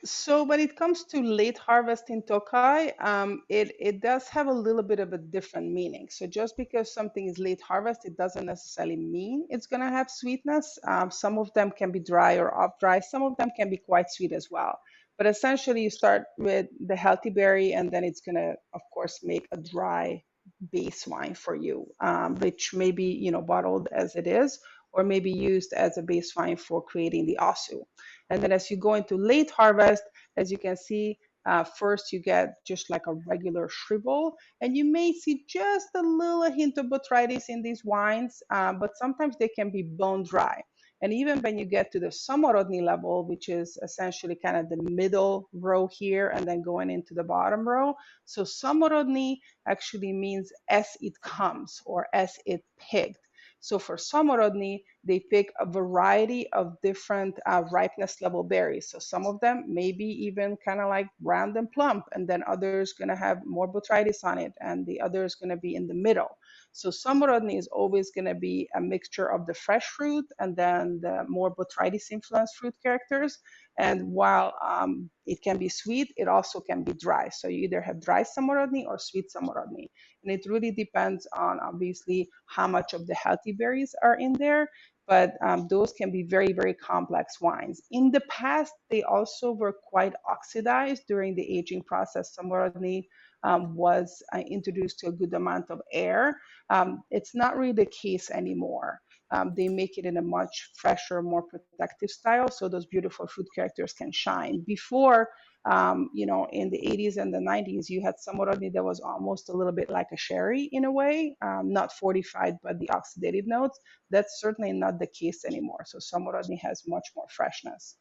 So when it comes to late harvest in Tokai, it does have a little bit of a different meaning. So just because something is late harvest, it doesn't necessarily mean it's going to have sweetness. Some of them can be dry or off dry. Some of them can be quite sweet as well. But essentially, you start with the healthy berry, and then it's going to, of course, make a dry base wine for you, which may be, bottled as it is, or maybe used as a base wine for creating the asu. And then as you go into late harvest, as you can see, first you get just like a regular shrivel, and you may see just a little hint of botrytis in these wines, but sometimes they can be bone dry. And even when you get to the samorodni level, which is essentially kind of the middle row here and then going into the bottom row. So samorodni actually means as it comes or as it picked. So for samorodni, they pick a variety of different ripeness level berries. So some of them may be even kind of like round and plump, and then others going to have more botrytis on it, and the other is going to be in the middle. So samorodni is always going to be a mixture of the fresh fruit and then the more botrytis influenced fruit characters. And while it can be sweet, it also can be dry. So you either have dry samorodni or sweet samorodni. And it really depends on obviously how much of the healthy berries are in there. But those can be very, very complex wines. In the past, they also were quite oxidized during the aging process. Samorodni was introduced to a good amount of air. It's not really the case anymore. They make it in a much fresher, more protective style, so those beautiful fruit characters can shine. Before, in the 80s and the 90s, you had Samorodni that was almost a little bit like a sherry in a way, not fortified, but the oxidative notes. That's certainly not the case anymore. So Samorodni has much more freshness.